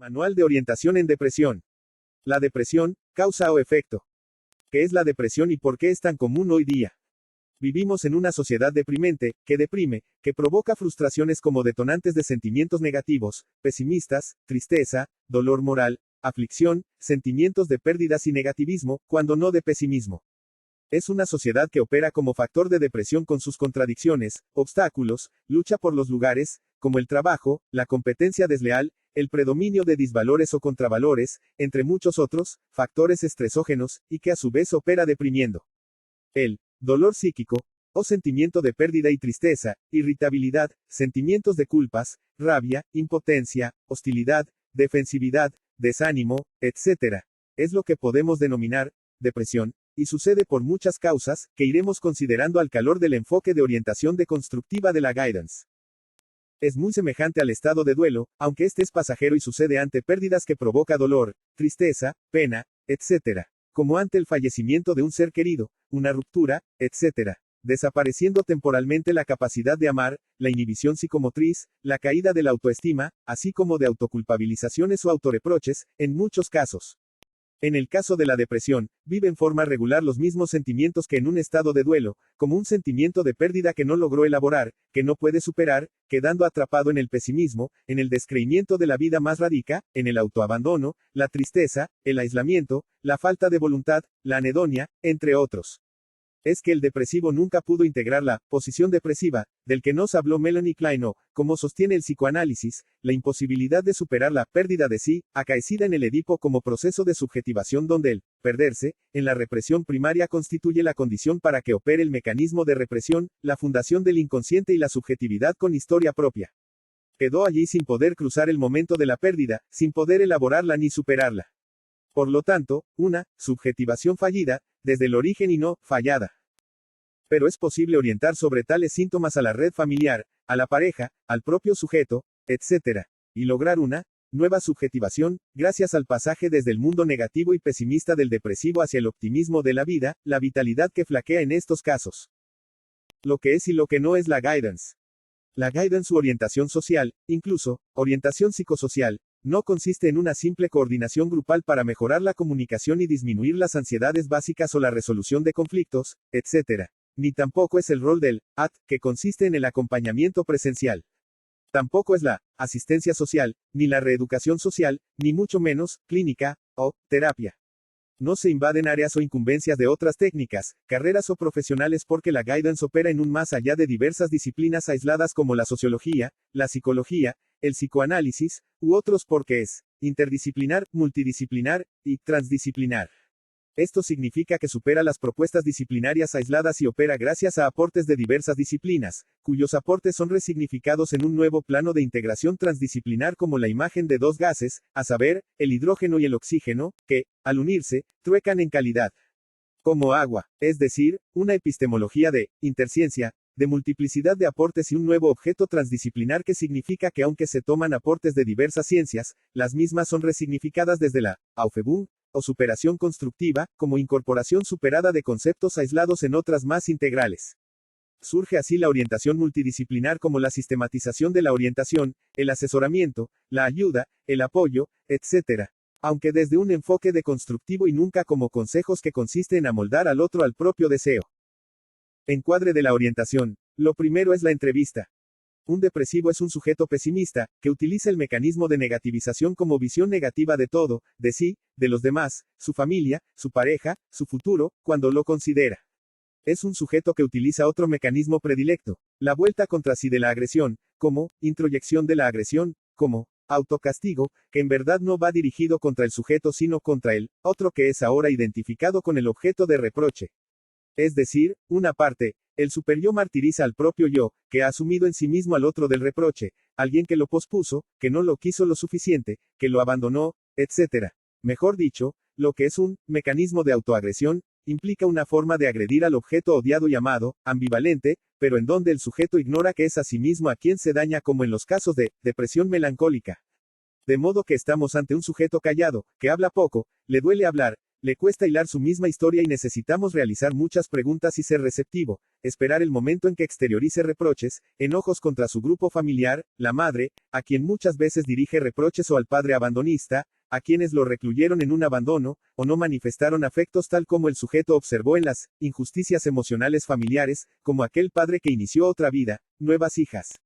Manual de orientación en depresión. La depresión, causa o efecto. ¿Qué es la depresión y por qué es tan común hoy día? Vivimos en una sociedad deprimente, que deprime, que provoca frustraciones como detonantes de sentimientos negativos, pesimistas, tristeza, dolor moral, aflicción, sentimientos de pérdidas y negativismo, cuando no de pesimismo. Es una sociedad que opera como factor de depresión con sus contradicciones, obstáculos, lucha por los lugares, como el trabajo, la competencia desleal, el predominio de disvalores o contravalores, entre muchos otros, factores estresógenos, y que a su vez opera deprimiendo. El dolor psíquico, o sentimiento de pérdida y tristeza, irritabilidad, sentimientos de culpas, rabia, impotencia, hostilidad, defensividad, desánimo, etc. Es lo que podemos denominar depresión, y sucede por muchas causas, que iremos considerando al calor del enfoque de orientación deconstructiva de la guidance. Es muy semejante al estado de duelo, aunque este es pasajero y sucede ante pérdidas que provoca dolor, tristeza, pena, etc. Como ante el fallecimiento de un ser querido, una ruptura, etc. Desapareciendo temporalmente la capacidad de amar, la inhibición psicomotriz, la caída de la autoestima, así como de autoculpabilizaciones o autoreproches, en muchos casos. En el caso de la depresión, vive en forma regular los mismos sentimientos que en un estado de duelo, como un sentimiento de pérdida que no logró elaborar, que no puede superar, quedando atrapado en el pesimismo, en el descreimiento de la vida más radica, en el autoabandono, la tristeza, el aislamiento, la falta de voluntad, la anedonia, entre otros. Es que el depresivo nunca pudo integrar la posición depresiva, del que nos habló Melanie Klein o, como sostiene el psicoanálisis, la imposibilidad de superar la pérdida de sí, acaecida en el Edipo como proceso de subjetivación donde el perderse, en la represión primaria constituye la condición para que opere el mecanismo de represión, la fundación del inconsciente y la subjetividad con historia propia. Quedó allí sin poder cruzar el momento de la pérdida, sin poder elaborarla ni superarla. Por lo tanto, una subjetivación fallida, desde el origen y no fallada. Pero es posible orientar sobre tales síntomas a la red familiar, a la pareja, al propio sujeto, etc. Y lograr una nueva subjetivación, gracias al pasaje desde el mundo negativo y pesimista del depresivo hacia el optimismo de la vida, la vitalidad que flaquea en estos casos. Lo que es y lo que no es la guidance. La guidance u orientación social, incluso, orientación psicosocial, no consiste en una simple coordinación grupal para mejorar la comunicación y disminuir las ansiedades básicas o la resolución de conflictos, etc. Ni tampoco es el rol del AT, que consiste en el acompañamiento presencial. Tampoco es la asistencia social, ni la reeducación social, ni mucho menos, clínica, o terapia. No se invaden áreas o incumbencias de otras técnicas, carreras o profesionales porque la guidance opera en un más allá de diversas disciplinas aisladas como la sociología, la psicología, el psicoanálisis, u otros porque es interdisciplinar, multidisciplinar, y transdisciplinar. Esto significa que supera las propuestas disciplinarias aisladas y opera gracias a aportes de diversas disciplinas, cuyos aportes son resignificados en un nuevo plano de integración transdisciplinar como la imagen de dos gases, a saber, el hidrógeno y el oxígeno, que, al unirse, truecan en calidad. Como agua, es decir, una epistemología de interciencia, de multiplicidad de aportes y un nuevo objeto transdisciplinar que significa que aunque se toman aportes de diversas ciencias, las mismas son resignificadas desde la Aufhebung, o superación constructiva, como incorporación superada de conceptos aislados en otras más integrales. Surge así la orientación multidisciplinar como la sistematización de la orientación, el asesoramiento, la ayuda, el apoyo, etc. Aunque desde un enfoque deconstructivo y nunca como consejos que consiste en amoldar al otro al propio deseo. Encuadre de la orientación. Lo primero es la entrevista. Un depresivo es un sujeto pesimista, que utiliza el mecanismo de negativización como visión negativa de todo, de sí, de los demás, su familia, su pareja, su futuro, cuando lo considera. Es un sujeto que utiliza otro mecanismo predilecto, la vuelta contra sí de la agresión, como introyección de la agresión, como autocastigo, que en verdad no va dirigido contra el sujeto sino contra el otro que es ahora identificado con el objeto de reproche. Es decir, una parte, el superyo martiriza al propio yo, que ha asumido en sí mismo al otro del reproche, alguien que lo pospuso, que no lo quiso lo suficiente, que lo abandonó, etc. Mejor dicho, lo que es un mecanismo de autoagresión, implica una forma de agredir al objeto odiado y amado, ambivalente, pero en donde el sujeto ignora que es a sí mismo a quien se daña como en los casos de depresión melancólica. De modo que estamos ante un sujeto callado, que habla poco, le duele hablar, Le cuesta hilar su misma historia y necesitamos realizar muchas preguntas y ser receptivo, esperar el momento en que exteriorice reproches, enojos contra su grupo familiar, la madre, a quien muchas veces dirige reproches o al padre abandonista, a quienes lo recluyeron en un abandono, o no manifestaron afectos tal como el sujeto observó en las injusticias emocionales familiares, como aquel padre que inició otra vida, nuevas hijas.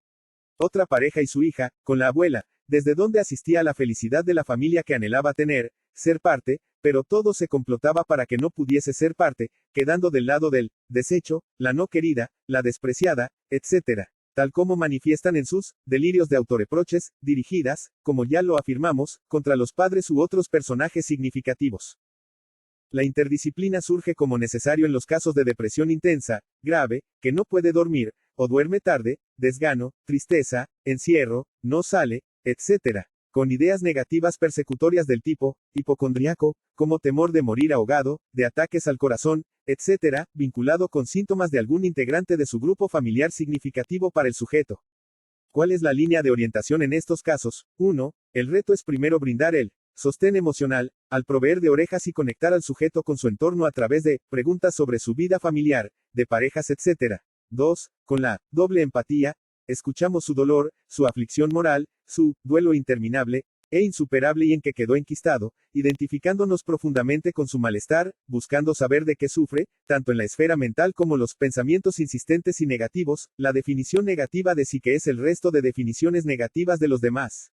Otra pareja y su hija, con la abuela, desde donde asistía a la felicidad de la familia que anhelaba tener, ser parte, pero todo se complotaba para que no pudiese ser parte, quedando del lado del desecho, la no querida, la despreciada, etc. Tal como manifiestan en sus delirios de autorreproches, dirigidas, como ya lo afirmamos, contra los padres u otros personajes significativos. La interdisciplina surge como necesario en los casos de depresión intensa, grave, que no puede dormir, o duerme tarde, desgano, tristeza, encierro, no sale, etc. Con ideas negativas persecutorias del tipo hipocondriaco, como temor de morir ahogado, de ataques al corazón, etc., vinculado con síntomas de algún integrante de su grupo familiar significativo para el sujeto. ¿Cuál es la línea de orientación en estos casos? 1. El reto es primero brindar el sostén emocional, al proveer de orejas y conectar al sujeto con su entorno a través de preguntas sobre su vida familiar, de parejas, etc. 2. Con la doble empatía, escuchamos su dolor, su aflicción moral, su duelo interminable e insuperable y en que quedó enquistado, identificándonos profundamente con su malestar, buscando saber de qué sufre, tanto en la esfera mental como los pensamientos insistentes y negativos, la definición negativa de sí que es el resto de definiciones negativas de los demás.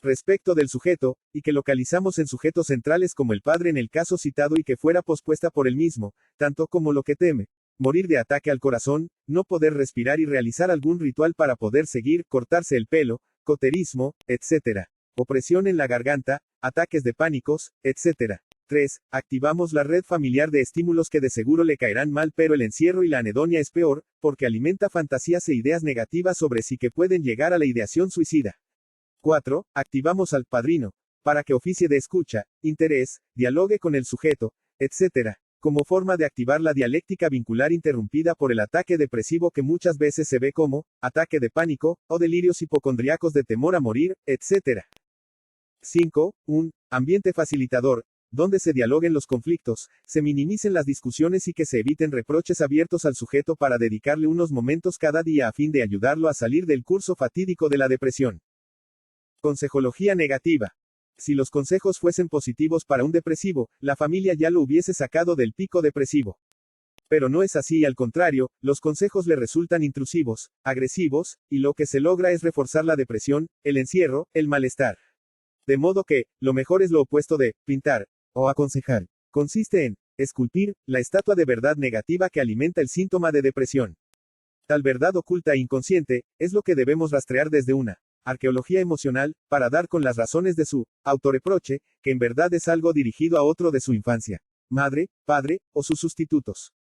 Respecto del sujeto, y que localizamos en sujetos centrales como el padre en el caso citado y que fuera pospuesta por él mismo, tanto como lo que teme. Morir de ataque al corazón, no poder respirar y realizar algún ritual para poder seguir, cortarse el pelo, coterismo, etc. Opresión en la garganta, ataques de pánicos, etc. 3. Activamos la red familiar de estímulos que de seguro le caerán mal, pero el encierro y la anedonia es peor, porque alimenta fantasías e ideas negativas sobre sí que pueden llegar a la ideación suicida. 4. Activamos al padrino, para que oficie de escucha, interés, dialogue con el sujeto, etc. Como forma de activar la dialéctica vincular interrumpida por el ataque depresivo que muchas veces se ve como ataque de pánico, o delirios hipocondriacos de temor a morir, etc. 5. Un ambiente facilitador, donde se dialoguen los conflictos, se minimicen las discusiones y que se eviten reproches abiertos al sujeto para dedicarle unos momentos cada día a fin de ayudarlo a salir del curso fatídico de la depresión. Consecología negativa. Si los consejos fuesen positivos para un depresivo, la familia ya lo hubiese sacado del pico depresivo. Pero no es así y al contrario, los consejos le resultan intrusivos, agresivos, y lo que se logra es reforzar la depresión, el encierro, el malestar. De modo que, lo mejor es lo opuesto de pintar, o aconsejar. Consiste en esculpir la estatua de verdad negativa que alimenta el síntoma de depresión. Tal verdad oculta e inconsciente, es lo que debemos rastrear desde una arqueología emocional, para dar con las razones de su autorreproche, que en verdad es algo dirigido a otro de su infancia, madre, padre, o sus sustitutos.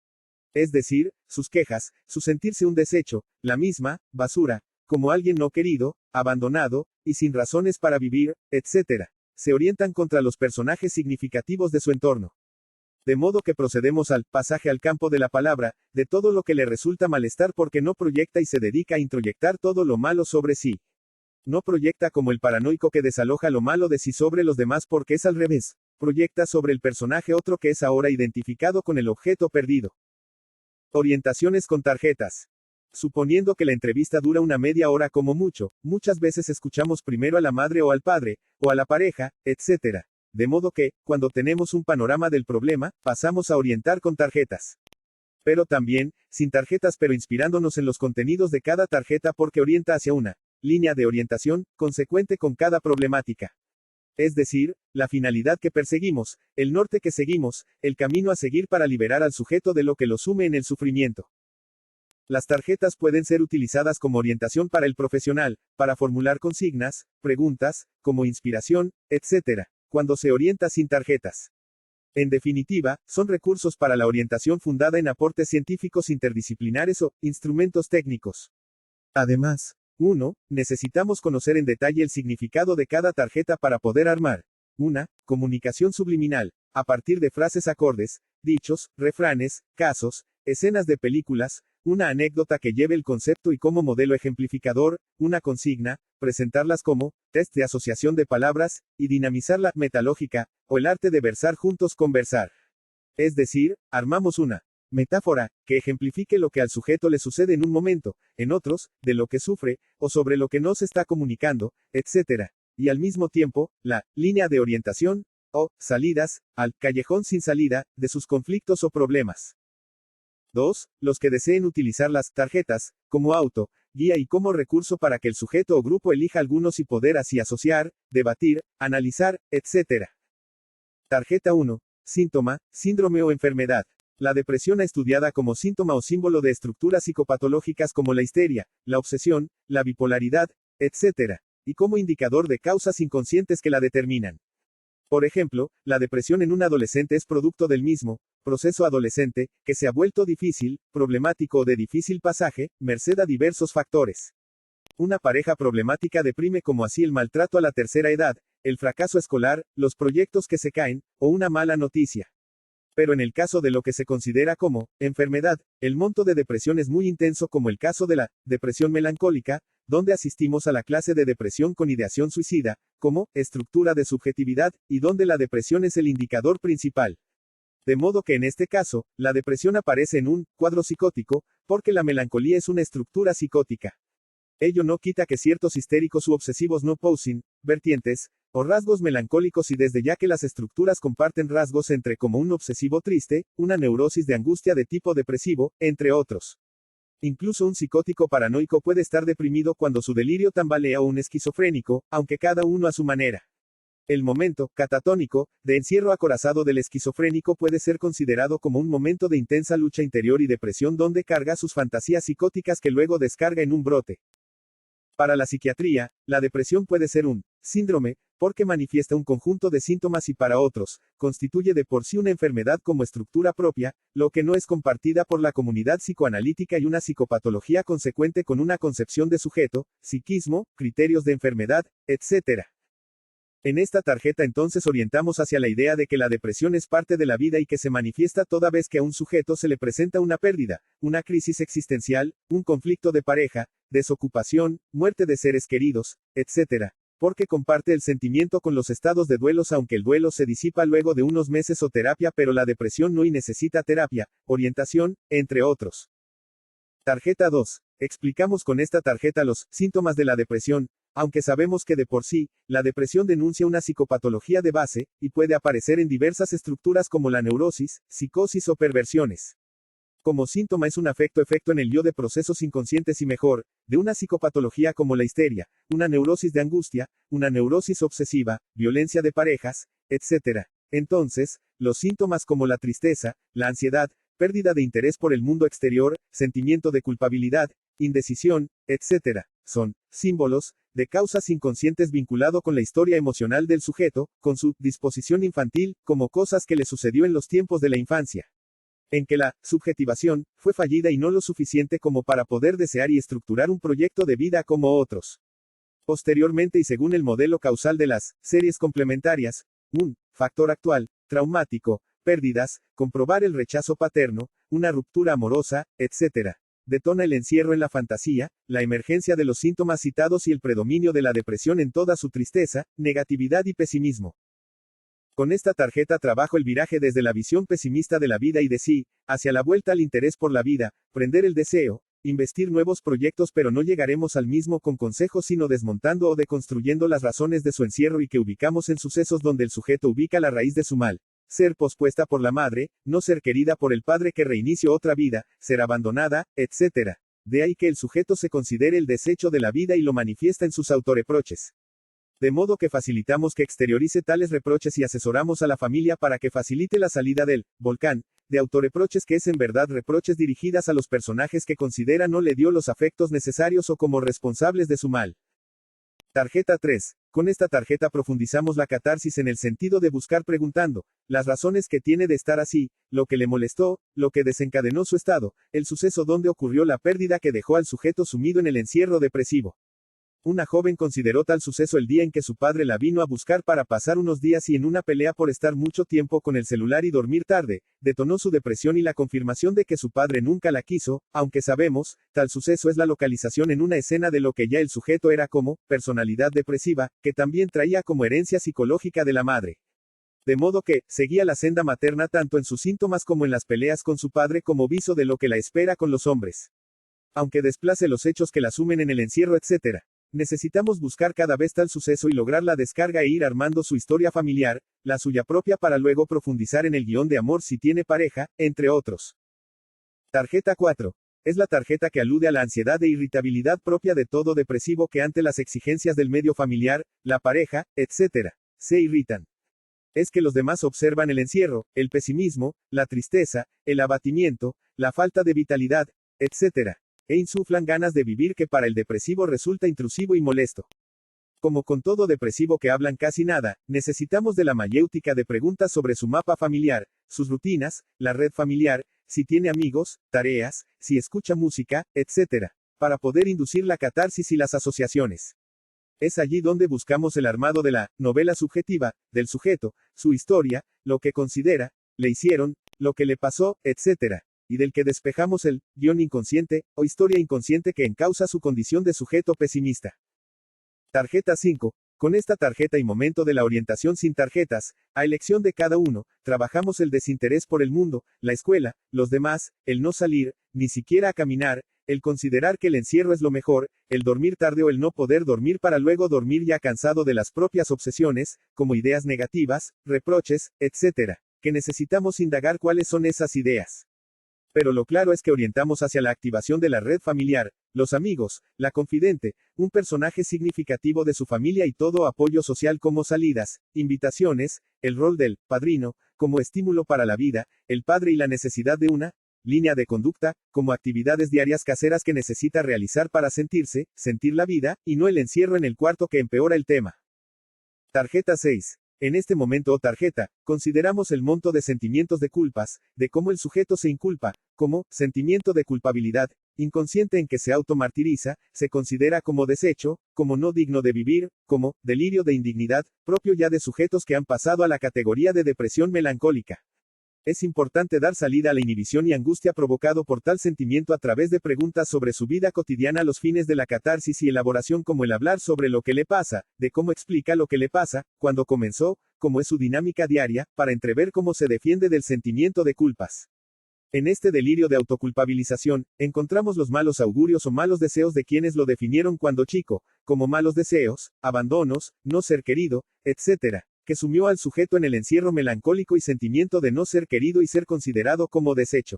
Es decir, sus quejas, su sentirse un desecho, la misma basura, como alguien no querido, abandonado, y sin razones para vivir, etc. Se orientan contra los personajes significativos de su entorno. De modo que procedemos al pasaje al campo de la palabra, de todo lo que le resulta malestar porque no proyecta y se dedica a introyectar todo lo malo sobre sí. No proyecta como el paranoico que desaloja lo malo de sí sobre los demás porque es al revés. Proyecta sobre el personaje otro que es ahora identificado con el objeto perdido. Orientaciones con tarjetas. Suponiendo que la entrevista dura una media hora como mucho, muchas veces escuchamos primero a la madre o al padre, o a la pareja, etc. De modo que, cuando tenemos un panorama del problema, pasamos a orientar con tarjetas. Pero también, sin tarjetas pero inspirándonos en los contenidos de cada tarjeta porque orienta hacia una línea de orientación, consecuente con cada problemática. Es decir, la finalidad que perseguimos, el norte que seguimos, el camino a seguir para liberar al sujeto de lo que lo sume en el sufrimiento. Las tarjetas pueden ser utilizadas como orientación para el profesional, para formular consignas, preguntas, como inspiración, etc., cuando se orienta sin tarjetas. En definitiva, son recursos para la orientación fundada en aportes científicos interdisciplinares o instrumentos técnicos. Además, 1. Necesitamos conocer en detalle el significado de cada tarjeta para poder armar una comunicación subliminal, a partir de frases acordes, dichos, refranes, casos, escenas de películas, una anécdota que lleve el concepto y como modelo ejemplificador, una consigna, presentarlas como test de asociación de palabras, y dinamizar la metalógica, o el arte de versar juntos conversar. Es decir, armamos una metáfora, que ejemplifique lo que al sujeto le sucede en un momento, en otros, de lo que sufre, o sobre lo que no se está comunicando, etc. Y al mismo tiempo, la línea de orientación, o salidas, al callejón sin salida, de sus conflictos o problemas. 2. Los que deseen utilizar las tarjetas, como auto, guía y como recurso para que el sujeto o grupo elija algunos y poder así asociar, debatir, analizar, etc. Tarjeta 1. Síntoma, síndrome o enfermedad. La depresión estudiada como síntoma o símbolo de estructuras psicopatológicas como la histeria, la obsesión, la bipolaridad, etc. Y como indicador de causas inconscientes que la determinan. Por ejemplo, la depresión en un adolescente es producto del mismo proceso adolescente, que se ha vuelto difícil, problemático o de difícil pasaje, merced a diversos factores. Una pareja problemática deprime como así el maltrato a la tercera edad, el fracaso escolar, los proyectos que se caen, o una mala noticia. Pero en el caso de lo que se considera como enfermedad, el monto de depresión es muy intenso como el caso de la depresión melancólica, donde asistimos a la clase de depresión con ideación suicida, como estructura de subjetividad, y donde la depresión es el indicador principal. De modo que en este caso, la depresión aparece en un cuadro psicótico, porque la melancolía es una estructura psicótica. Ello no quita que ciertos histéricos u obsesivos no poseen vertientes, o rasgos melancólicos y desde ya que las estructuras comparten rasgos entre como un obsesivo triste, una neurosis de angustia de tipo depresivo, entre otros. Incluso un psicótico paranoico puede estar deprimido cuando su delirio tambalea o un esquizofrénico, aunque cada uno a su manera. El momento catatónico de encierro acorazado del esquizofrénico puede ser considerado como un momento de intensa lucha interior y depresión donde carga sus fantasías psicóticas que luego descarga en un brote. Para la psiquiatría, la depresión puede ser un síndrome, porque manifiesta un conjunto de síntomas y para otros, constituye de por sí una enfermedad como estructura propia, lo que no es compartida por la comunidad psicoanalítica y una psicopatología consecuente con una concepción de sujeto, psiquismo, criterios de enfermedad, etc. En esta tarjeta entonces orientamos hacia la idea de que la depresión es parte de la vida y que se manifiesta toda vez que a un sujeto se le presenta una pérdida, una crisis existencial, un conflicto de pareja, desocupación, muerte de seres queridos, etc. Porque comparte el sentimiento con los estados de duelos aunque el duelo se disipa luego de unos meses o terapia pero la depresión no y necesita terapia, orientación, entre otros. Tarjeta 2. Explicamos con esta tarjeta los síntomas de la depresión, aunque sabemos que de por sí, la depresión denuncia una psicopatología de base, y puede aparecer en diversas estructuras como la neurosis, psicosis o perversiones. Como síntoma es un afecto-efecto en el yo de procesos inconscientes y mejor, de una psicopatología como la histeria, una neurosis de angustia, una neurosis obsesiva, violencia de parejas, etc. Entonces, los síntomas como la tristeza, la ansiedad, pérdida de interés por el mundo exterior, sentimiento de culpabilidad, indecisión, etc. son símbolos de causas inconscientes vinculado con la historia emocional del sujeto, con su disposición infantil, como cosas que le sucedió en los tiempos de la infancia. En que la subjetivación fue fallida y no lo suficiente como para poder desear y estructurar un proyecto de vida como otros. Posteriormente y según el modelo causal de las series complementarias, un factor actual, traumático, pérdidas, comprobar el rechazo paterno, una ruptura amorosa, etc. Detona el encierro en la fantasía, la emergencia de los síntomas citados y el predominio de la depresión en toda su tristeza, negatividad y pesimismo. Con esta tarjeta trabajo el viraje desde la visión pesimista de la vida y de sí, hacia la vuelta al interés por la vida, prender el deseo, investir nuevos proyectos pero no llegaremos al mismo con consejos sino desmontando o deconstruyendo las razones de su encierro y que ubicamos en sucesos donde el sujeto ubica la raíz de su mal. Ser pospuesta por la madre, no ser querida por el padre que reinició otra vida, ser abandonada, etc. De ahí que el sujeto se considere el desecho de la vida y lo manifiesta en sus autorreproches. De modo que facilitamos que exteriorice tales reproches y asesoramos a la familia para que facilite la salida del volcán de autorreproches que es en verdad reproches dirigidas a los personajes que considera no le dio los afectos necesarios o como responsables de su mal. Tarjeta 3. Con esta tarjeta profundizamos la catarsis en el sentido de buscar preguntando las razones que tiene de estar así, lo que le molestó, lo que desencadenó su estado, el suceso donde ocurrió la pérdida que dejó al sujeto sumido en el encierro depresivo. Una joven consideró tal suceso el día en que su padre la vino a buscar para pasar unos días y en una pelea por estar mucho tiempo con el celular y dormir tarde, detonó su depresión y la confirmación de que su padre nunca la quiso, aunque sabemos, tal suceso es la localización en una escena de lo que ya el sujeto era como, personalidad depresiva, que también traía como herencia psicológica de la madre. De modo que, seguía la senda materna tanto en sus síntomas como en las peleas con su padre como viso de lo que la espera con los hombres. Aunque desplace los hechos que la asumen en el encierro etc. Necesitamos buscar cada vez tal suceso y lograr la descarga e ir armando su historia familiar, la suya propia para luego profundizar en el guión de amor si tiene pareja, entre otros. Tarjeta 4. Es la tarjeta que alude a la ansiedad e irritabilidad propia de todo depresivo que ante las exigencias del medio familiar, la pareja, etc. se irritan. Es que los demás observan el encierro, el pesimismo, la tristeza, el abatimiento, la falta de vitalidad, etc. e insuflan ganas de vivir que para el depresivo resulta intrusivo y molesto. Como con todo depresivo que hablan casi nada, necesitamos de la mayéutica de preguntas sobre su mapa familiar, sus rutinas, la red familiar, si tiene amigos, tareas, si escucha música, etc. para poder inducir la catarsis y las asociaciones. Es allí donde buscamos el armado de la novela subjetiva, del sujeto, su historia, lo que considera, le hicieron, lo que le pasó, etc. y del que despejamos el guión inconsciente, o historia inconsciente que encausa su condición de sujeto pesimista. Tarjeta 5. Con esta tarjeta y momento de la orientación sin tarjetas, a elección de cada uno, trabajamos el desinterés por el mundo, la escuela, los demás, el no salir, ni siquiera a caminar, el considerar que el encierro es lo mejor, el dormir tarde o el no poder dormir para luego dormir ya cansado de las propias obsesiones, como ideas negativas, reproches, etc. que necesitamos indagar cuáles son esas ideas. Pero lo claro es que orientamos hacia la activación de la red familiar, los amigos, la confidente, un personaje significativo de su familia y todo apoyo social como salidas, invitaciones, el rol del padrino, como estímulo para la vida, el padre y la necesidad de una línea de conducta, como actividades diarias caseras que necesita realizar para sentirse, sentir la vida, y no el encierro en el cuarto que empeora el tema. Tarjeta 6. En este momento o tarjeta, consideramos el monto de sentimientos de culpas, de cómo el sujeto se inculpa, como sentimiento de culpabilidad, inconsciente en que se automartiriza, se considera como desecho, como no digno de vivir, como delirio de indignidad, propio ya de sujetos que han pasado a la categoría de depresión melancólica. Es importante dar salida a la inhibición y angustia provocado por tal sentimiento a través de preguntas sobre su vida cotidiana a los fines de la catarsis y elaboración como el hablar sobre lo que le pasa, de cómo explica lo que le pasa, cuando comenzó, cómo es su dinámica diaria, para entrever cómo se defiende del sentimiento de culpas. En este delirio de autoculpabilización, encontramos los malos augurios o malos deseos de quienes lo definieron cuando chico, como malos deseos, abandonos, no ser querido, etc., que sumió al sujeto en el encierro melancólico y sentimiento de no ser querido y ser considerado como desecho.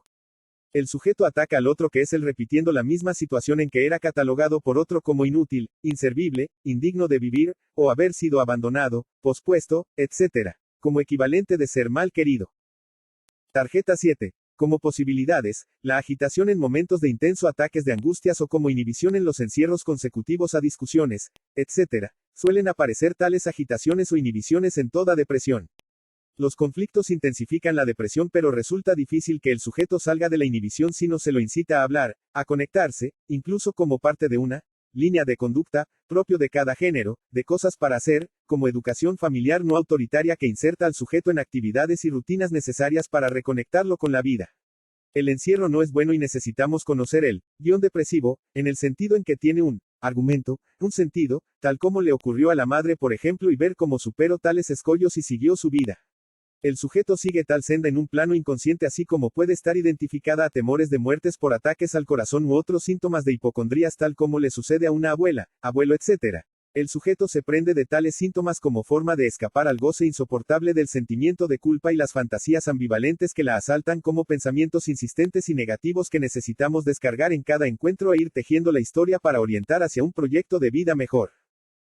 El sujeto ataca al otro que es él repitiendo la misma situación en que era catalogado por otro como inútil, inservible, indigno de vivir, o haber sido abandonado, pospuesto, etc., como equivalente de ser mal querido. Tarjeta 7. Como posibilidades, la agitación en momentos de intenso ataques de angustias o como inhibición en los encierros consecutivos a discusiones, etc., suelen aparecer tales agitaciones o inhibiciones en toda depresión. Los conflictos intensifican la depresión pero resulta difícil que el sujeto salga de la inhibición si no se lo incita a hablar, a conectarse, incluso como parte de una línea de conducta, propio de cada género, de cosas para hacer, como educación familiar no autoritaria que inserta al sujeto en actividades y rutinas necesarias para reconectarlo con la vida. El encierro no es bueno y necesitamos conocer el guión depresivo, en el sentido en que tiene un argumento, un sentido, tal como le ocurrió a la madre por ejemplo y ver cómo superó tales escollos y siguió su vida. El sujeto sigue tal senda en un plano inconsciente así como puede estar identificada a temores de muertes por ataques al corazón u otros síntomas de hipocondrías tal como le sucede a una abuela, abuelo etc. El sujeto se prende de tales síntomas como forma de escapar al goce insoportable del sentimiento de culpa y las fantasías ambivalentes que la asaltan como pensamientos insistentes y negativos que necesitamos descargar en cada encuentro e ir tejiendo la historia para orientar hacia un proyecto de vida mejor.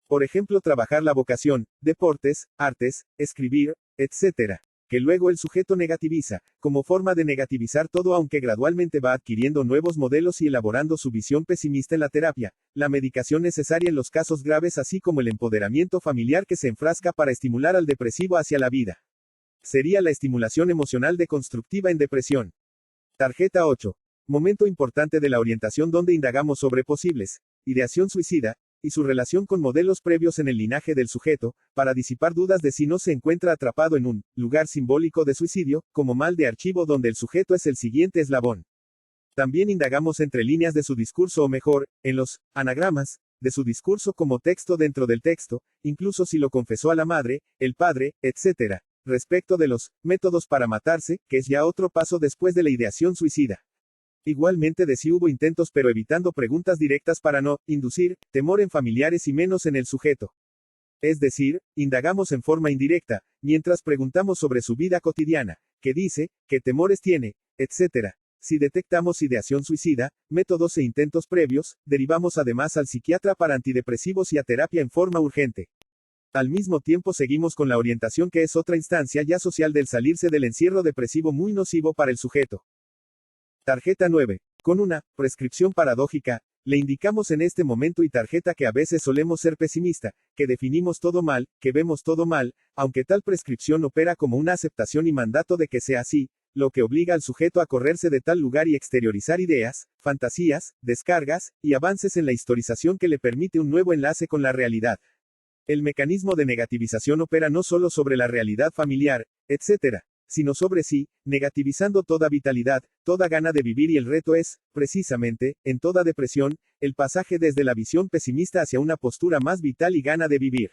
Por ejemplo, trabajar la vocación, deportes, artes, escribir, etc., que luego el sujeto negativiza, como forma de negativizar todo aunque gradualmente va adquiriendo nuevos modelos y elaborando su visión pesimista en la terapia, la medicación necesaria en los casos graves así como el empoderamiento familiar que se enfrasca para estimular al depresivo hacia la vida. Sería la estimulación emocional deconstructiva en depresión. Tarjeta 8. Momento importante de la orientación donde indagamos sobre posibles ideación suicida, y su relación con modelos previos en el linaje del sujeto, para disipar dudas de si no se encuentra atrapado en un lugar simbólico de suicidio, como mal de archivo donde el sujeto es el siguiente eslabón. También indagamos entre líneas de su discurso o mejor, en los anagramas de su discurso como texto dentro del texto, incluso si lo confesó a la madre, el padre, etc. Respecto de los métodos para matarse, que es ya otro paso después de la ideación suicida. Igualmente de si hubo intentos pero evitando preguntas directas para no inducir temor en familiares y menos en el sujeto. Es decir, indagamos en forma indirecta, mientras preguntamos sobre su vida cotidiana, qué dice, qué temores tiene, etc. Si detectamos ideación suicida, métodos e intentos previos, derivamos además al psiquiatra para antidepresivos y a terapia en forma urgente. Al mismo tiempo seguimos con la orientación que es otra instancia ya social del salirse del encierro depresivo muy nocivo para el sujeto. Tarjeta 9. Con una prescripción paradójica, le indicamos en este momento y tarjeta que a veces solemos ser pesimista, que definimos todo mal, que vemos todo mal, aunque tal prescripción opera como una aceptación y mandato de que sea así, lo que obliga al sujeto a correrse de tal lugar y exteriorizar ideas, fantasías, descargas, y avances en la historización que le permite un nuevo enlace con la realidad. El mecanismo de negativización opera no solo sobre la realidad familiar, etc., sino sobre sí, negativizando toda vitalidad, toda gana de vivir y el reto es, precisamente, en toda depresión, el pasaje desde la visión pesimista hacia una postura más vital y gana de vivir.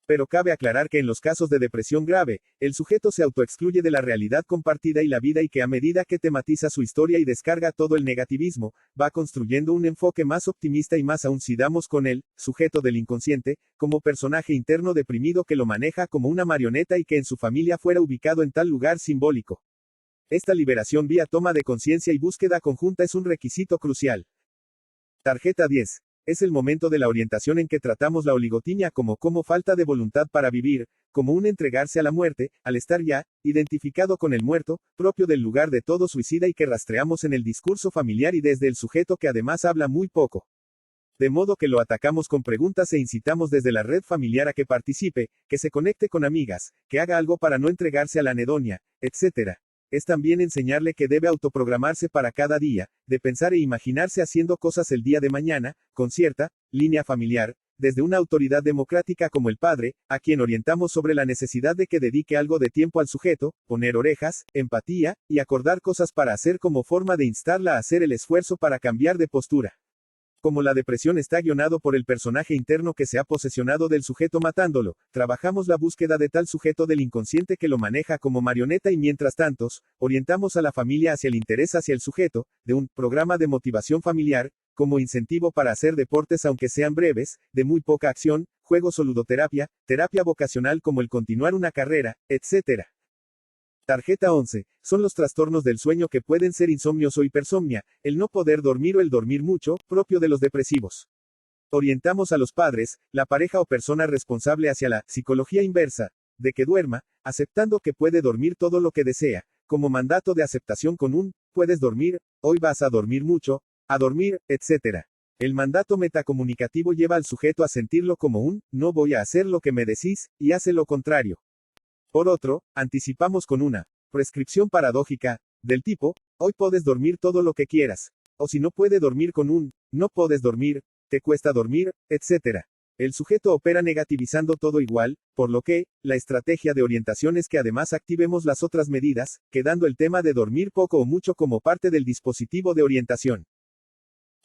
Pero cabe aclarar que en los casos de depresión grave, el sujeto se autoexcluye de la realidad compartida y la vida y que a medida que tematiza su historia y descarga todo el negativismo, va construyendo un enfoque más optimista y más aún si damos con el sujeto del inconsciente, como personaje interno deprimido que lo maneja como una marioneta y que en su familia fuera ubicado en tal lugar simbólico. Esta liberación vía toma de conciencia y búsqueda conjunta es un requisito crucial. Tarjeta 10. Es el momento de la orientación en que tratamos la oligotimia como falta de voluntad para vivir, como un entregarse a la muerte, al estar ya, identificado con el muerto, propio del lugar de todo suicida y que rastreamos en el discurso familiar y desde el sujeto que además habla muy poco. De modo que lo atacamos con preguntas e incitamos desde la red familiar a que participe, que se conecte con amigas, que haga algo para no entregarse a la anedonia, etc. Es también enseñarle que debe autoprogramarse para cada día, de pensar e imaginarse haciendo cosas el día de mañana, con cierta línea familiar, desde una autoridad democrática como el padre, a quien orientamos sobre la necesidad de que dedique algo de tiempo al sujeto, poner orejas, empatía, y acordar cosas para hacer como forma de instarla a hacer el esfuerzo para cambiar de postura. Como la depresión está guionado por el personaje interno que se ha posesionado del sujeto matándolo, trabajamos la búsqueda de tal sujeto del inconsciente que lo maneja como marioneta y mientras tanto, orientamos a la familia hacia el interés hacia el sujeto, de un programa de motivación familiar, como incentivo para hacer deportes aunque sean breves, de muy poca acción, juegos o ludoterapia, terapia vocacional como el continuar una carrera, etc. Tarjeta 11. Son los trastornos del sueño que pueden ser insomnios o hipersomnia, el no poder dormir o el dormir mucho, propio de los depresivos. Orientamos a los padres, la pareja o persona responsable hacia la psicología inversa, de que duerma, aceptando que puede dormir todo lo que desea, como mandato de aceptación con un, puedes dormir, hoy vas a dormir mucho, a dormir, etc. El mandato metacomunicativo lleva al sujeto a sentirlo como un, no voy a hacer lo que me decís, y hace lo contrario. Por otro, anticipamos con una prescripción paradójica, del tipo, hoy puedes dormir todo lo que quieras, o si no puede dormir con un, no puedes dormir, te cuesta dormir, etc. El sujeto opera negativizando todo igual, por lo que, la estrategia de orientación es que además activemos las otras medidas, quedando el tema de dormir poco o mucho como parte del dispositivo de orientación.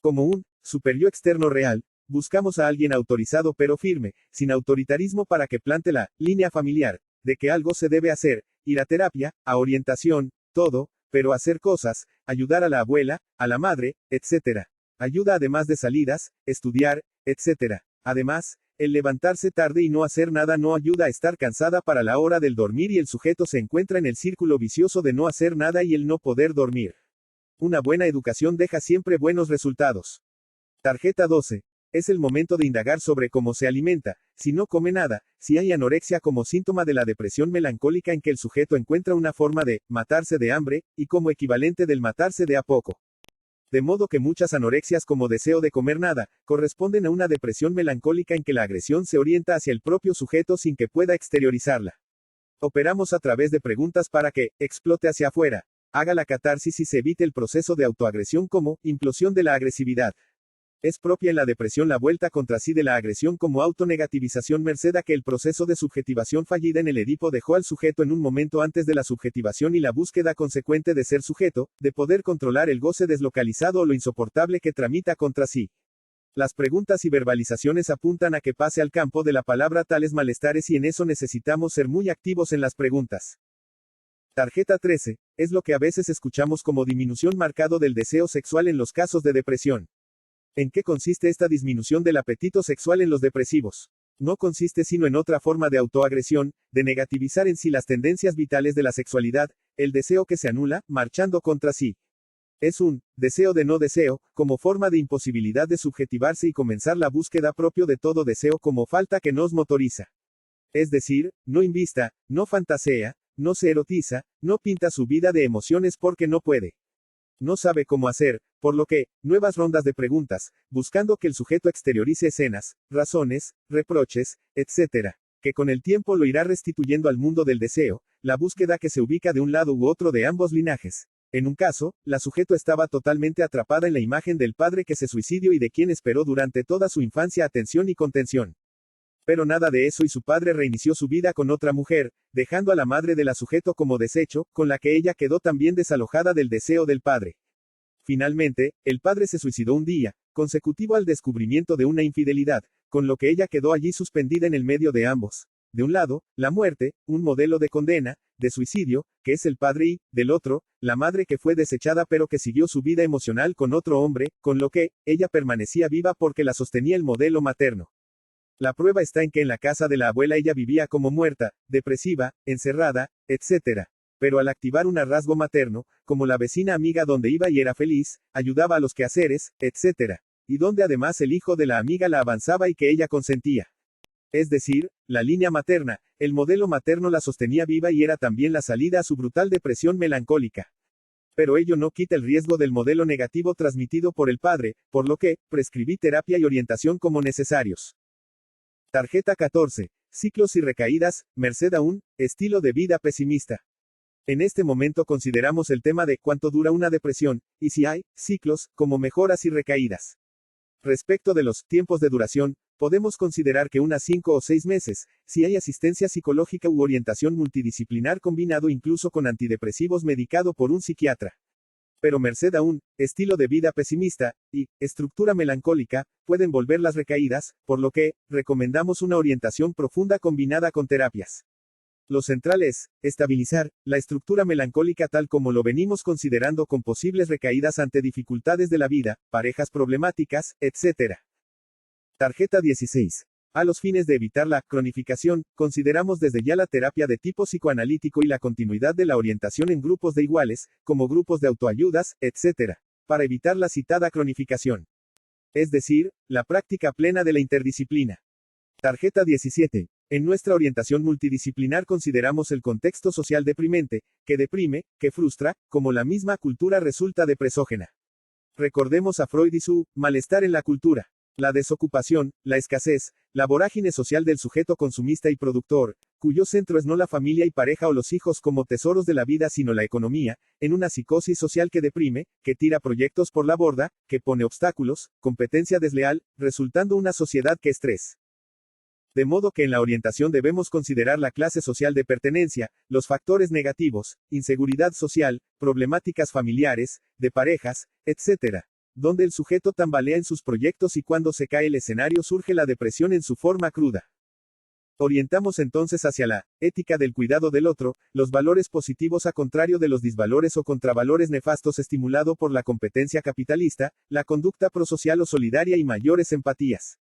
Como un superior externo real, buscamos a alguien autorizado pero firme, sin autoritarismo para que plante la línea familiar, de que algo se debe hacer, ir a terapia, a orientación, todo, pero hacer cosas, ayudar a la abuela, a la madre, etc. Ayuda además de salidas, estudiar, etc. Además, el levantarse tarde y no hacer nada no ayuda a estar cansada para la hora del dormir y el sujeto se encuentra en el círculo vicioso de no hacer nada y el no poder dormir. Una buena educación deja siempre buenos resultados. Tarjeta 12. Es el momento de indagar sobre cómo se alimenta, si no come nada, si hay anorexia como síntoma de la depresión melancólica en que el sujeto encuentra una forma de matarse de hambre, y como equivalente del matarse de a poco. De modo que muchas anorexias como deseo de comer nada, corresponden a una depresión melancólica en que la agresión se orienta hacia el propio sujeto sin que pueda exteriorizarla. Operamos a través de preguntas para que explote hacia afuera, haga la catarsis y se evite el proceso de autoagresión como implosión de la agresividad. Es propia en la depresión la vuelta contra sí de la agresión como autonegativización merced a que el proceso de subjetivación fallida en el Edipo dejó al sujeto en un momento antes de la subjetivación y la búsqueda consecuente de ser sujeto, de poder controlar el goce deslocalizado o lo insoportable que tramita contra sí. Las preguntas y verbalizaciones apuntan a que pase al campo de la palabra tales malestares y en eso necesitamos ser muy activos en las preguntas. Tarjeta 13. Es lo que a veces escuchamos como disminución marcado del deseo sexual en los casos de depresión. ¿En qué consiste esta disminución del apetito sexual en los depresivos? No consiste sino en otra forma de autoagresión, de negativizar en sí las tendencias vitales de la sexualidad, el deseo que se anula, marchando contra sí. Es un deseo de no deseo, como forma de imposibilidad de subjetivarse y comenzar la búsqueda propio de todo deseo como falta que nos motoriza. Es decir, no invista, no fantasea, no se erotiza, no pinta su vida de emociones porque no puede. No sabe cómo hacer, por lo que, nuevas rondas de preguntas, buscando que el sujeto exteriorice escenas, razones, reproches, etc., que con el tiempo lo irá restituyendo al mundo del deseo, la búsqueda que se ubica de un lado u otro de ambos linajes. En un caso, la sujeto estaba totalmente atrapada en la imagen del padre que se suicidió y de quien esperó durante toda su infancia atención y contención. Pero nada de eso y su padre reinició su vida con otra mujer, dejando a la madre de la sujeto como desecho, con la que ella quedó también desalojada del deseo del padre. Finalmente, el padre se suicidó un día, consecutivo al descubrimiento de una infidelidad, con lo que ella quedó allí suspendida en el medio de ambos. De un lado, la muerte, un modelo de condena, de suicidio, que es el padre y, del otro, la madre que fue desechada pero que siguió su vida emocional con otro hombre, con lo que, ella permanecía viva porque la sostenía el modelo materno. La prueba está en que en la casa de la abuela ella vivía como muerta, depresiva, encerrada, etc. Pero al activar un rasgo materno, como la vecina amiga donde iba y era feliz, ayudaba a los quehaceres, etc. Y donde además el hijo de la amiga la avanzaba y que ella consentía. Es decir, la línea materna, el modelo materno la sostenía viva y era también la salida a su brutal depresión melancólica. Pero ello no quita el riesgo del modelo negativo transmitido por el padre, por lo que, prescribí terapia y orientación como necesarios. Tarjeta 14. Ciclos y recaídas, merced a un estilo de vida pesimista. En este momento consideramos el tema de cuánto dura una depresión, y si hay ciclos, como mejoras y recaídas. Respecto de los tiempos de duración, podemos considerar que unas 5 o 6 meses, si hay asistencia psicológica u orientación multidisciplinar combinado incluso con antidepresivos medicado por un psiquiatra. Pero merced a un estilo de vida pesimista y estructura melancólica, pueden volver las recaídas, por lo que recomendamos una orientación profunda combinada con terapias. Lo central es estabilizar la estructura melancólica tal como lo venimos considerando con posibles recaídas ante dificultades de la vida, parejas problemáticas, etc. Tarjeta 16. A los fines de evitar la cronificación, consideramos desde ya la terapia de tipo psicoanalítico y la continuidad de la orientación en grupos de iguales, como grupos de autoayudas, etc., para evitar la citada cronificación. Es decir, la práctica plena de la interdisciplina. Tarjeta 17. En nuestra orientación multidisciplinar consideramos el contexto social deprimente, que deprime, que frustra, como la misma cultura resulta depresógena. Recordemos a Freud y su malestar en la cultura. La desocupación, la escasez, la vorágine social del sujeto consumista y productor, cuyo centro es no la familia y pareja o los hijos como tesoros de la vida sino la economía, en una psicosis social que deprime, que tira proyectos por la borda, que pone obstáculos, competencia desleal, resultando una sociedad que estrés. De modo que en la orientación debemos considerar la clase social de pertenencia, los factores negativos, inseguridad social, problemáticas familiares, de parejas, etc., donde el sujeto tambalea en sus proyectos y cuando se cae el escenario surge la depresión en su forma cruda. Orientamos entonces hacia la ética del cuidado del otro, los valores positivos a contrario de los disvalores o contravalores nefastos estimulado por la competencia capitalista, la conducta prosocial o solidaria y mayores empatías.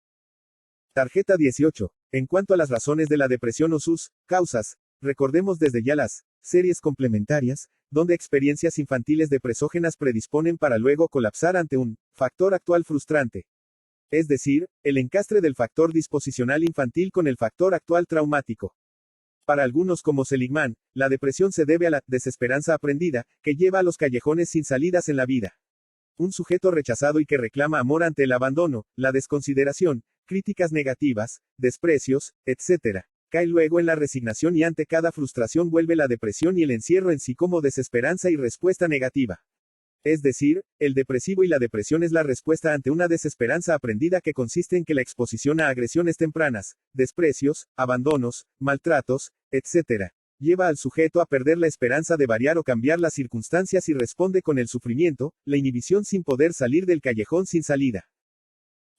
Tarjeta 18. En cuanto a las razones de la depresión o sus causas, recordemos desde ya las series complementarias, donde experiencias infantiles depresógenas predisponen para luego colapsar ante un factor actual frustrante. Es decir, el encastre del factor disposicional infantil con el factor actual traumático. Para algunos como Seligman, la depresión se debe a la desesperanza aprendida, que lleva a los callejones sin salidas en la vida. Un sujeto rechazado y que reclama amor ante el abandono, la desconsideración, críticas negativas, desprecios, etc. Cae luego en la resignación y ante cada frustración vuelve la depresión y el encierro en sí como desesperanza y respuesta negativa. Es decir, el depresivo y la depresión es la respuesta ante una desesperanza aprendida que consiste en que la exposición a agresiones tempranas, desprecios, abandonos, maltratos, etc., lleva al sujeto a perder la esperanza de variar o cambiar las circunstancias y responde con el sufrimiento, la inhibición sin poder salir del callejón sin salida.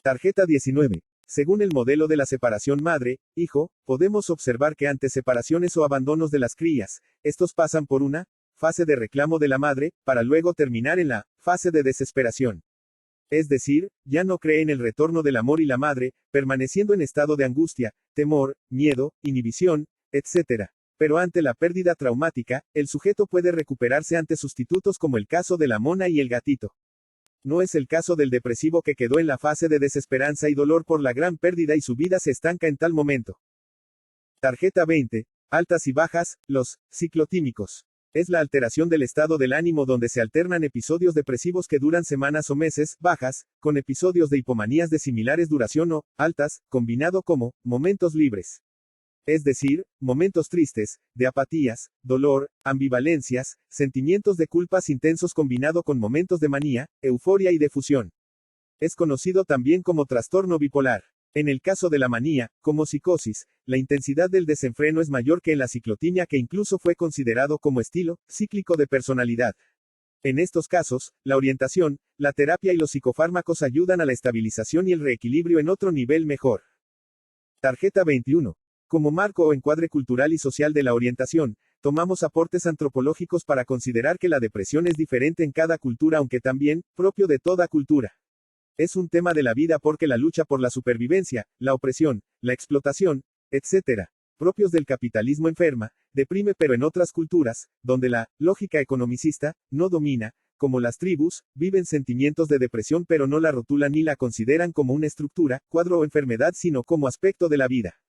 Tarjeta 19. Según el modelo de la separación madre-hijo, podemos observar que ante separaciones o abandonos de las crías, estos pasan por una fase de reclamo de la madre, para luego terminar en la fase de desesperación. Es decir, ya no cree en el retorno del amor y la madre, permaneciendo en estado de angustia, temor, miedo, inhibición, etc. Pero ante la pérdida traumática, el sujeto puede recuperarse ante sustitutos como el caso de la mona y el gatito. No es el caso del depresivo que quedó en la fase de desesperanza y dolor por la gran pérdida y su vida se estanca en tal momento. Tarjeta 20. Altas y bajas, los ciclotímicos. Es la alteración del estado del ánimo donde se alternan episodios depresivos que duran semanas o meses, bajas, con episodios de hipomanías de similares duración o, altas, combinado como, momentos libres. Es decir, momentos tristes, de apatías, dolor, ambivalencias, sentimientos de culpas intensos combinado con momentos de manía, euforia y defusión. Es conocido también como trastorno bipolar. En el caso de la manía, como psicosis, la intensidad del desenfreno es mayor que en la ciclotimia, que incluso fue considerado como estilo cíclico de personalidad. En estos casos, la orientación, la terapia y los psicofármacos ayudan a la estabilización y el reequilibrio en otro nivel mejor. Tarjeta 21. Como marco o encuadre cultural y social de la orientación, tomamos aportes antropológicos para considerar que la depresión es diferente en cada cultura, aunque también propio de toda cultura. Es un tema de la vida porque la lucha por la supervivencia, la opresión, la explotación, etc., propios del capitalismo enferma, deprime, pero en otras culturas, donde la lógica economicista no domina, como las tribus, viven sentimientos de depresión pero no la rotulan ni la consideran como una estructura, cuadro o enfermedad, sino como aspecto de la vida.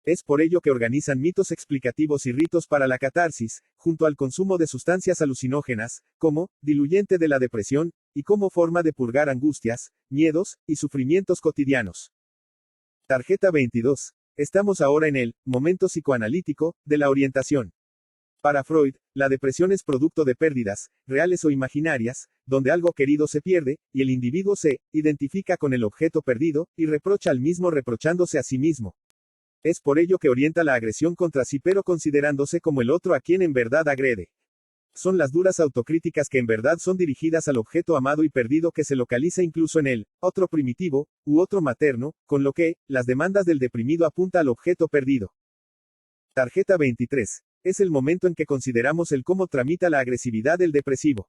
Es por ello que organizan mitos explicativos y ritos para la catarsis, junto al consumo de sustancias alucinógenas, como diluyente de la depresión, y como forma de purgar angustias, miedos y sufrimientos cotidianos. Tarjeta 22. Estamos ahora en el momento psicoanalítico de la orientación. Para Freud, la depresión es producto de pérdidas, reales o imaginarias, donde algo querido se pierde, y el individuo se identifica con el objeto perdido, y reprocha al mismo reprochándose a sí mismo. Es por ello que orienta la agresión contra sí, pero considerándose como el otro a quien en verdad agrede. Son las duras autocríticas que en verdad son dirigidas al objeto amado y perdido que se localiza incluso en el otro primitivo, u otro materno, con lo que, las demandas del deprimido apunta al objeto perdido. Tarjeta 23. Es el momento en que consideramos el cómo tramita la agresividad del depresivo.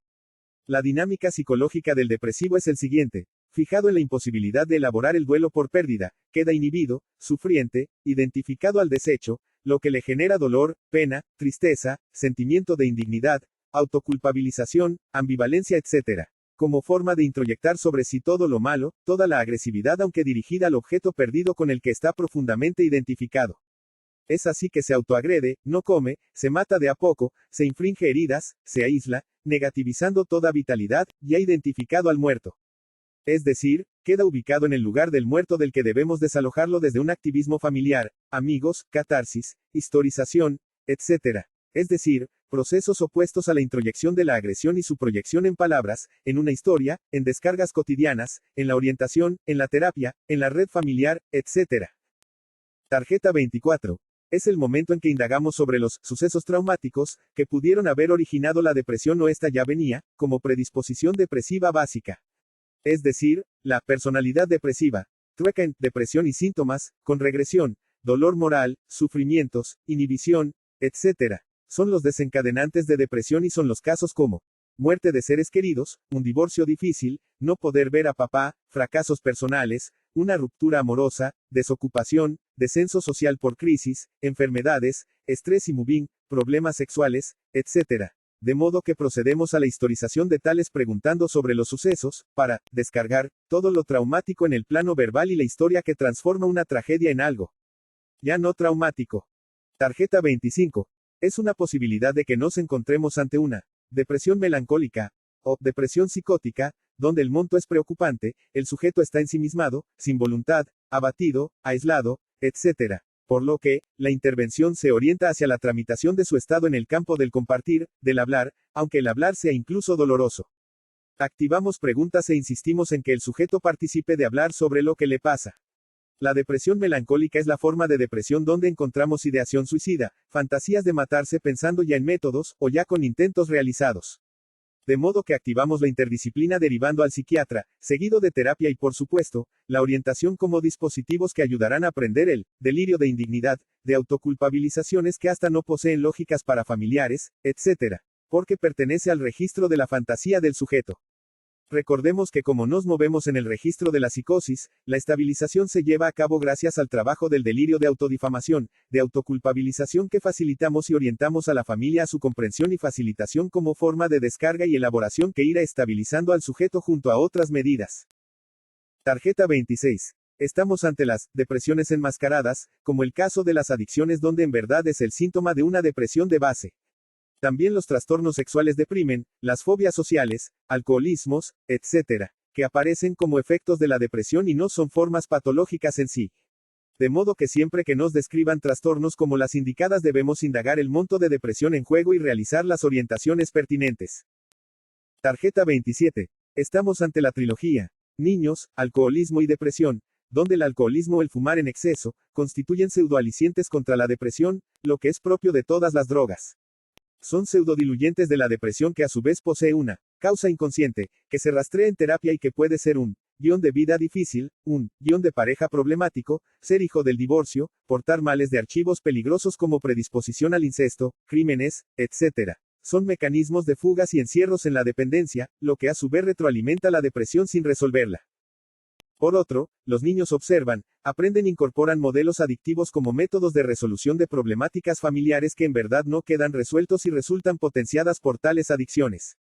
La dinámica psicológica del depresivo es el siguiente. Fijado en la imposibilidad de elaborar el duelo por pérdida, queda inhibido, sufriente, identificado al desecho, lo que le genera dolor, pena, tristeza, sentimiento de indignidad, autoculpabilización, ambivalencia, etc. Como forma de introyectar sobre sí todo lo malo, toda la agresividad, aunque dirigida al objeto perdido con el que está profundamente identificado. Es así que se autoagrede, no come, se mata de a poco, se infringe heridas, se aísla, negativizando toda vitalidad, ya identificado al muerto. Es decir, queda ubicado en el lugar del muerto del que debemos desalojarlo desde un activismo familiar, amigos, catarsis, historización, etc. Es decir, procesos opuestos a la introyección de la agresión y su proyección en palabras, en una historia, en descargas cotidianas, en la orientación, en la terapia, en la red familiar, etc. Tarjeta 24. Es el momento en que indagamos sobre los sucesos traumáticos que pudieron haber originado la depresión o esta ya venía, como predisposición depresiva básica. Es decir, la personalidad depresiva, trueca en depresión y síntomas, con regresión, dolor moral, sufrimientos, inhibición, etc. Son los desencadenantes de depresión y son los casos como muerte de seres queridos, un divorcio difícil, no poder ver a papá, fracasos personales, una ruptura amorosa, desocupación, descenso social por crisis, enfermedades, estrés y mobbing, problemas sexuales, etc. De modo que procedemos a la historización de tales preguntando sobre los sucesos, para descargar todo lo traumático en el plano verbal y la historia que transforma una tragedia en algo ya no traumático. Tarjeta 25. Es una posibilidad de que nos encontremos ante una depresión melancólica o depresión psicótica, donde el monto es preocupante, el sujeto está ensimismado, sin voluntad, abatido, aislado, etc. Por lo que, la intervención se orienta hacia la tramitación de su estado en el campo del compartir, del hablar, aunque el hablar sea incluso doloroso. Activamos preguntas e insistimos en que el sujeto participe de hablar sobre lo que le pasa. La depresión melancólica es la forma de depresión donde encontramos ideación suicida, fantasías de matarse pensando ya en métodos, o ya con intentos realizados. De modo que activamos la interdisciplina derivando al psiquiatra, seguido de terapia y por supuesto, la orientación como dispositivos que ayudarán a aprender el delirio de indignidad, de autoculpabilizaciones que hasta no poseen lógicas para familiares, etc. Porque pertenece al registro de la fantasía del sujeto. Recordemos que como nos movemos en el registro de la psicosis, la estabilización se lleva a cabo gracias al trabajo del delirio de autodifamación, de autoculpabilización que facilitamos y orientamos a la familia a su comprensión y facilitación como forma de descarga y elaboración que irá estabilizando al sujeto junto a otras medidas. Tarjeta 26. Estamos ante las depresiones enmascaradas, como el caso de las adicciones donde en verdad es el síntoma de una depresión de base. También los trastornos sexuales deprimen, las fobias sociales, alcoholismos, etc., que aparecen como efectos de la depresión y no son formas patológicas en sí. De modo que siempre que nos describan trastornos como las indicadas debemos indagar el monto de depresión en juego y realizar las orientaciones pertinentes. Tarjeta 27. Estamos ante la trilogía. Niños, alcoholismo y depresión, donde el alcoholismo o el fumar en exceso, constituyen pseudoalicientes contra la depresión, lo que es propio de todas las drogas. Son pseudodiluyentes de la depresión que a su vez posee una causa inconsciente, que se rastrea en terapia y que puede ser un guión de vida difícil, un guión de pareja problemático, ser hijo del divorcio, portar males de archivos peligrosos como predisposición al incesto, crímenes, etc. Son mecanismos de fugas y encierros en la dependencia, lo que a su vez retroalimenta la depresión sin resolverla. Por otro, los niños observan, aprenden e incorporan modelos adictivos como métodos de resolución de problemáticas familiares que en verdad no quedan resueltos y resultan potenciadas por tales adicciones.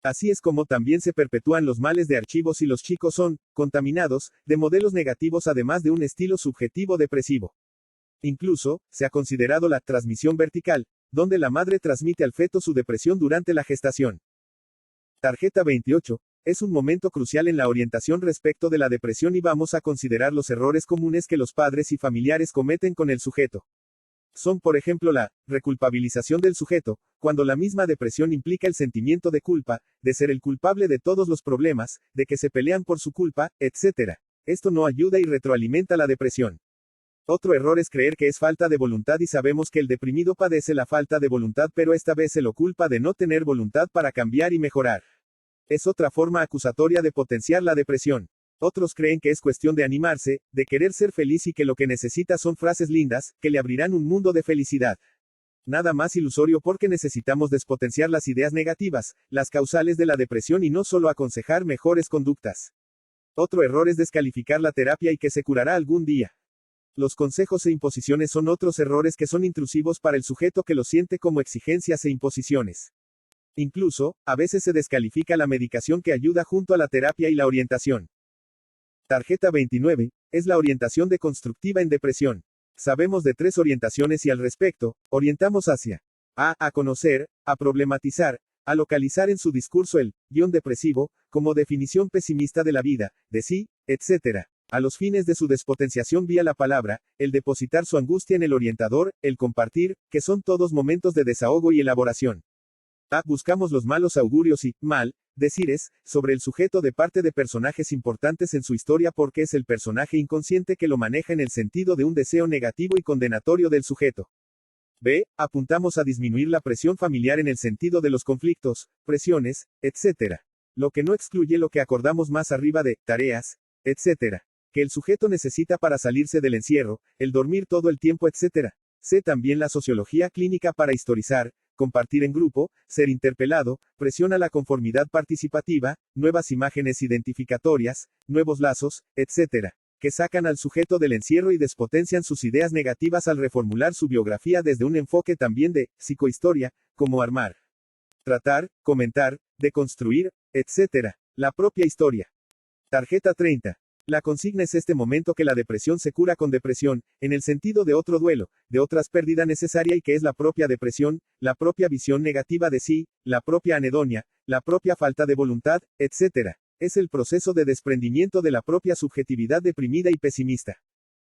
Así es como también se perpetúan los males de archivos y los chicos son contaminados de modelos negativos además de un estilo subjetivo depresivo. Incluso, se ha considerado la transmisión vertical, donde la madre transmite al feto su depresión durante la gestación. Tarjeta 28. Es un momento crucial en la orientación respecto de la depresión y vamos a considerar los errores comunes que los padres y familiares cometen con el sujeto. Son por ejemplo la reculpabilización del sujeto, cuando la misma depresión implica el sentimiento de culpa, de ser el culpable de todos los problemas, de que se pelean por su culpa, etc. Esto no ayuda y retroalimenta la depresión. Otro error es creer que es falta de voluntad y sabemos que el deprimido padece la falta de voluntad pero esta vez se lo culpa de no tener voluntad para cambiar y mejorar. Es otra forma acusatoria de potenciar la depresión. Otros creen que es cuestión de animarse, de querer ser feliz y que lo que necesita son frases lindas, que le abrirán un mundo de felicidad. Nada más ilusorio porque necesitamos despotenciar las ideas negativas, las causales de la depresión y no solo aconsejar mejores conductas. Otro error es descalificar la terapia y que se curará algún día. Los consejos e imposiciones son otros errores que son intrusivos para el sujeto que los siente como exigencias e imposiciones. Incluso, a veces se descalifica la medicación que ayuda junto a la terapia y la orientación. Tarjeta 29. Es la orientación deconstructiva en depresión. Sabemos de 3 orientaciones y al respecto, orientamos hacia a conocer, a problematizar, a localizar en su discurso el guión depresivo, como definición pesimista de la vida, de sí, etc. A los fines de su despotenciación vía la palabra, el depositar su angustia en el orientador, el compartir, que son todos momentos de desahogo y elaboración. Buscamos los malos augurios y, mal, decires, sobre el sujeto de parte de personajes importantes en su historia porque es el personaje inconsciente que lo maneja en el sentido de un deseo negativo y condenatorio del sujeto. B. Apuntamos a disminuir la presión familiar en el sentido de los conflictos, presiones, etc. Lo que no excluye lo que acordamos más arriba de tareas, etc. que el sujeto necesita para salirse del encierro, el dormir todo el tiempo, etc. C. También la sociología clínica para historizar, compartir en grupo, ser interpelado, presión a la conformidad participativa, nuevas imágenes identificatorias, nuevos lazos, etc., que sacan al sujeto del encierro y despotencian sus ideas negativas al reformular su biografía desde un enfoque también de psicohistoria, como armar, tratar, comentar, deconstruir, etc. la propia historia. Tarjeta 30. La consigna es este momento que la depresión se cura con depresión, en el sentido de otro duelo, de otras pérdida necesaria y que es la propia depresión, la propia visión negativa de sí, la propia anedonia, la propia falta de voluntad, etc. Es el proceso de desprendimiento de la propia subjetividad deprimida y pesimista.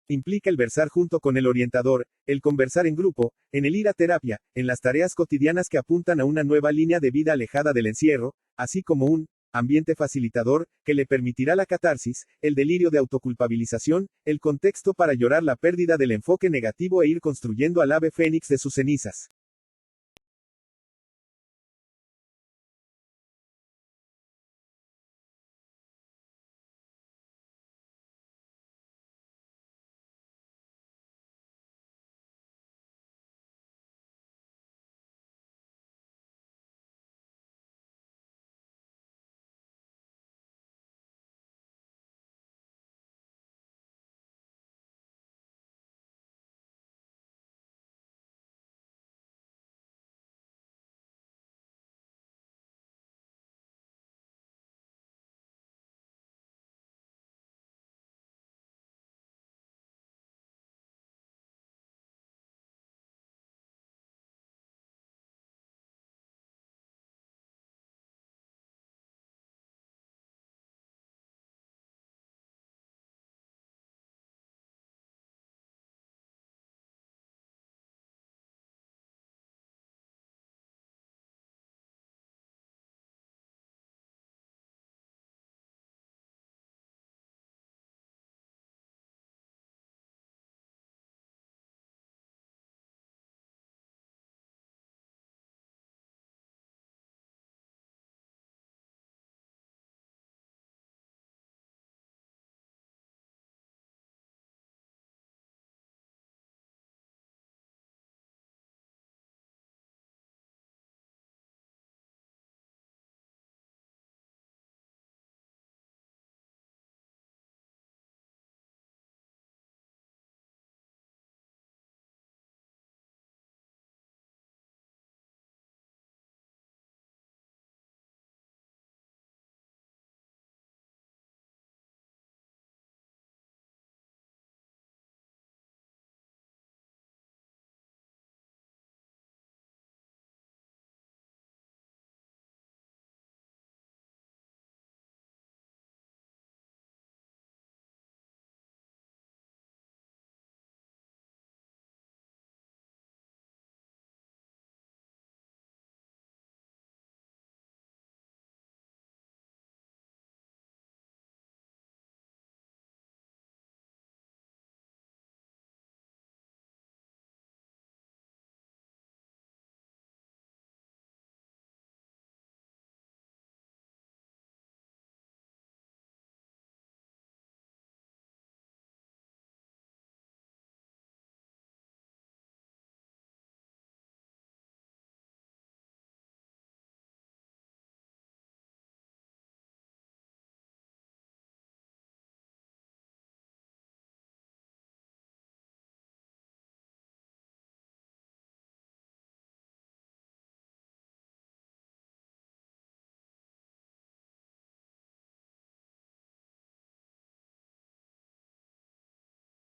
Implica el versar junto con el orientador, el conversar en grupo, en el ir a terapia, en las tareas cotidianas que apuntan a una nueva línea de vida alejada del encierro, así como un Ambiente facilitador, que le permitirá la catarsis, el delirio de autoculpabilización, el contexto para llorar la pérdida del enfoque negativo e ir construyendo al ave fénix de sus cenizas.